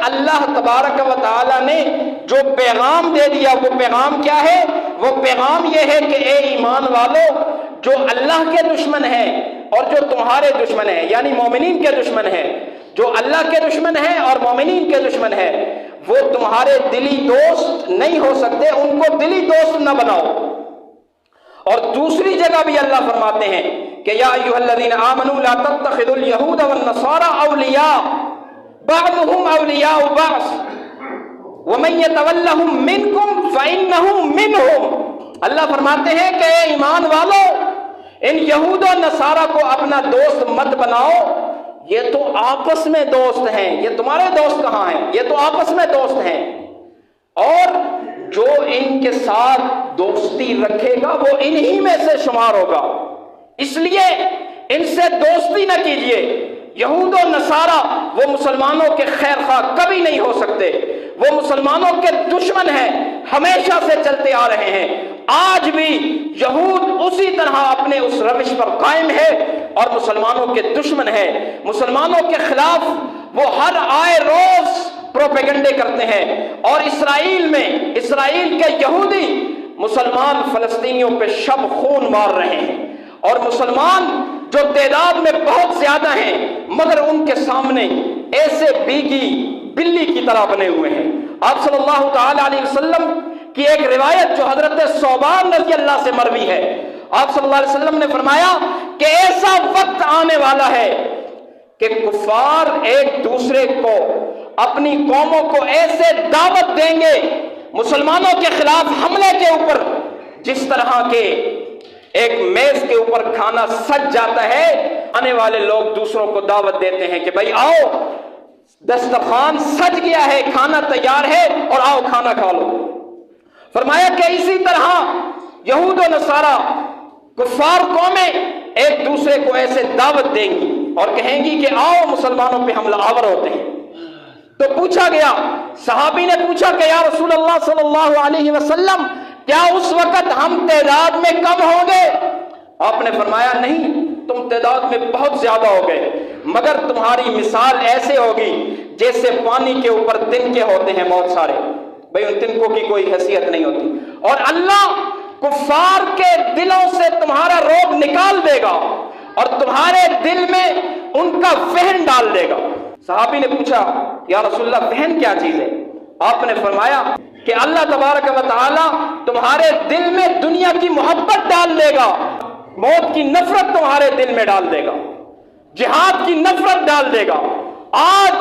اللہ تبارک و تعالی نے جو پیغام دے دیا وہ پیغام کیا ہے؟ وہ پیغام یہ ہے کہ اے ایمان والو، جو اللہ کے دشمن ہیں اور جو تمہارے دشمن ہیں، یعنی مومنین کے دشمن ہیں، جو اللہ کے دشمن ہیں اور مومنین کے دشمن ہیں، وہ تمہارے دلی دوست نہیں ہو سکتے، ان کو دلی دوست نہ بناؤ۔ اور دوسری جگہ بھی اللہ فرماتے ہیں کہ یا ایھا الذین آمنوا لا تتخذوا اليہود والنصارى اولیاء بعضهم اولیاء بعض ومن یتولہم منکم فانہ منہم۔ اللہ فرماتے ہیں کہ اے ایمان والو، ان یہود و نصارہ کو اپنا دوست مت بناؤ، یہ تو آپس میں دوست ہیں، یہ تمہارے دوست کہاں ہیں، یہ تو آپس میں دوست ہیں، اور جو ان کے ساتھ دوستی رکھے گا وہ انہی میں سے شمار ہوگا، اس لیے ان سے دوستی نہ کیجیے۔ یہود و نصارہ وہ مسلمانوں کے خیر خواہ کبھی نہیں ہو سکتے، وہ مسلمانوں کے دشمن ہیں، ہمیشہ سے چلتے آ رہے ہیں۔ آج بھی یہود اسی طرح اپنے اس روش پر قائم ہے اور مسلمانوں کے دشمن ہے، مسلمانوں کے خلاف وہ ہر آئے روز پروپیگنڈے کرتے ہیں، اور اسرائیل کے یہودی مسلمان فلسطینیوں پہ شب خون مار رہے ہیں، اور مسلمان جو تعداد میں بہت زیادہ ہیں مگر ان کے سامنے ایسے بیگی بلی کی طرح بنے ہوئے ہیں۔ آپ صلی اللہ تعالی علیہ وسلم کی ایک روایت جو حضرت ثوبان رضی اللہ سے مروی ہے، آپ صلی اللہ علیہ وسلم نے فرمایا کہ ایسا وقت آنے والا ہے کہ کفار ایک دوسرے کو، اپنی قوموں کو ایسے دعوت دیں گے مسلمانوں کے خلاف حملے کے اوپر، جس طرح کے ایک میز کے اوپر کھانا سج جاتا ہے، آنے والے لوگ دوسروں کو دعوت دیتے ہیں کہ بھائی آؤ، دسترخوان سج گیا ہے، کھانا تیار ہے اور آؤ کھانا کھا لو۔ فرمایا کہ اسی طرح یہود و نصارہ کفار قومیں ایک دوسرے کو ایسے دعوت دیں گی اور کہیں گی کہ آؤ مسلمانوں پہ حملہ آور ہوتے ہیں۔ تو پوچھا گیا، صحابی نے پوچھا کہ یا رسول اللہ صلی اللہ علیہ وسلم، کیا اس وقت ہم تعداد میں کم ہوں گے؟ آپ نے فرمایا نہیں، تم تعداد میں بہت زیادہ ہو گئے، مگر تمہاری مثال ایسے ہوگی جیسے پانی کے اوپر تنکے ہوتے ہیں بہت سارے، بھئی ان تنکوں کی کوئی حیثیت نہیں ہوتی، اور اللہ کفار کے دلوں سے تمہارا روب نکال دے گا اور تمہارے دل میں ان کا وہن ڈال دے گا۔ صحابی نے پوچھا یا رسول اللہ وہن کیا چیز ہے؟ آپ نے فرمایا کہ اللہ تبارک و تعالی تمہارے دل میں دنیا کی محبت ڈال دے گا، موت کی نفرت تمہارے دل میں ڈال دے گا، جہاد کی نفرت ڈال دے گا۔ آج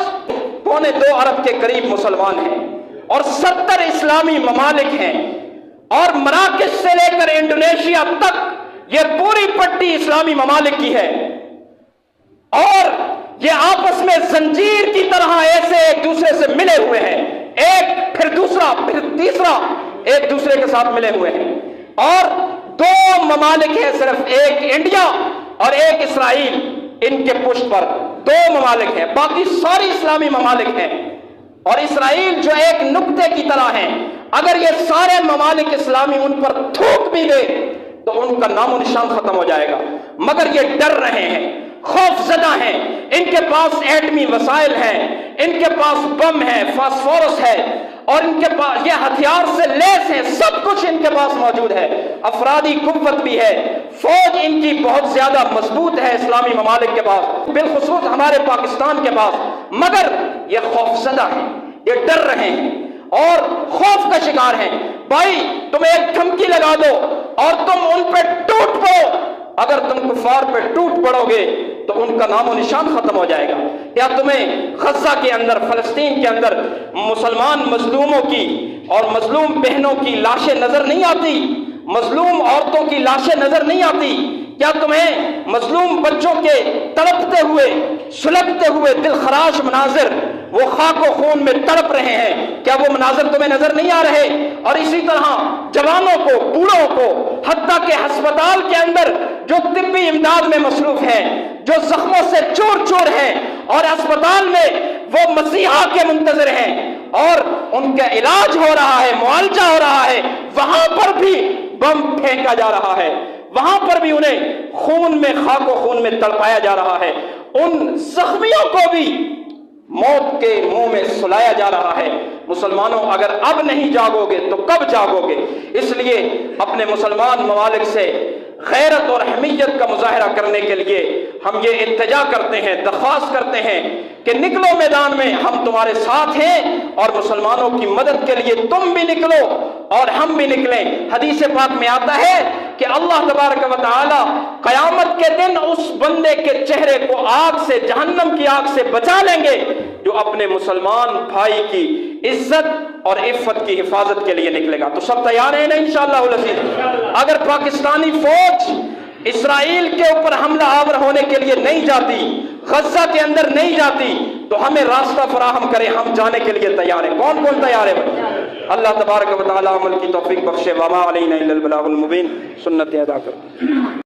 2.25 ارب کے قریب مسلمان ہیں اور 70 اسلامی ممالک ہیں، اور مراکش سے لے کر انڈونیشیا تک یہ پوری پٹی اسلامی ممالک کی ہے، اور یہ آپس میں زنجیر کی طرح ایسے ایک دوسرے سے ملے ہوئے ہیں، ایک پھر دوسرا پھر تیسرا ایک دوسرے کے ساتھ ملے ہوئے ہیں، اور 2 ممالک ہیں صرف، ایک انڈیا اور ایک اسرائیل، ان کے پشت پر 2 ممالک ہیں، باقی ساری اسلامی ممالک ہیں، اور اسرائیل جو ایک نقطے کی طرح ہیں، اگر یہ سارے ممالک اسلامی ان پر تھوک بھی دے تو ان کا نام و نشان ختم ہو جائے گا، مگر یہ ڈر رہے ہیں، خوف زدہ ہیں، ان کے پاس ایٹمی وسائل ہیں، ان کے پاس بم ہے، فاسفورس ہے، اور ان کے پاس یہ ہتھیار سے لیس ہیں، سب کچھ ان کے پاس موجود ہے، افرادی قوت بھی ہے، فوج ان کی بہت زیادہ مضبوط ہے اسلامی ممالک کے پاس، بالخصوص ہمارے پاکستان کے پاس، مگر یہ خوف زدہ ہیں، یہ ڈر رہے ہیں اور خوف کا شکار ہیں۔ بھائی تم ایک دھمکی لگا دو اور تم ان پہ ٹوٹ پڑو، اگر تم کفار پہ ٹوٹ پڑو گے تو ان کا نام و نشان ختم ہو جائے گا۔ کیا تمہیں غزہ کے اندر، فلسطین کے اندر مسلمان مظلوموں کی اور مظلوم بہنوں کی لاشیں نظر نہیں آتی؟ مظلوم عورتوں کی لاشیں نظر نہیں آتی؟ کیا تمہیں مظلوم بچوں کے تڑپتے ہوئے، سلگتے ہوئے دل خراش مناظر، وہ خاک و خون میں تڑپ رہے ہیں، کیا وہ مناظر تمہیں نظر نہیں آ رہے؟ اور اسی طرح جوانوں کو، بوڑھوں کو، حتیٰ کہ ہسپتال کے اندر جو طبی امداد میں مصروف ہیں، جو زخموں سے چور چور ہیں اور اسپتال میں وہ مسیحا کے منتظر ہیں اور ان کا علاج ہو رہا ہے، معالجہ ہو رہا ہے، وہاں پر بھی بم پھینکا جا رہا ہے، وہاں پر بھی انہیں خون میں، خاک و خون میں تڑپایا جا رہا ہے، ان زخمیوں کو بھی موت کے منہ میں سلایا جا رہا ہے۔ مسلمانوں اگر اب نہیں جاگو گے تو کب جاگو گے؟ اس لیے اپنے مسلمان ممالک سے غیرت اور حمیت کا مظاہرہ کرنے کے لیے ہم یہ التجا کرتے ہیں، درخواست کرتے ہیں کہ نکلو میدان میں، ہم تمہارے ساتھ ہیں، اور مسلمانوں کی مدد کے لیے تم بھی نکلو اور ہم بھی نکلیں۔ حدیث پاک میں آتا ہے کہ اللہ تبارک و تعالی قیامت کے دن اس بندے کے چہرے کو آگ سے، جہنم کی آگ سے بچا لیں گے جو اپنے مسلمان بھائی کی عزت اور عفت کی حفاظت کے لیے نکلے گا۔ تو سب تیار ہیں نا انشاءاللہ العزیز؟ اگر پاکستانی فوج اسرائیل کے اوپر حملہ آور ہونے کے لیے نہیں جاتی، غزہ کے اندر نہیں جاتی، تو ہمیں راستہ فراہم کرے، ہم جانے کے لیے تیار ہیں۔ کون کون تیار ہے بھائی؟ اللہ تبارک و تعالی عمل کی توفیق بخشے۔ وما علینا الا البلاغ المبین۔ سنت ادا کرو۔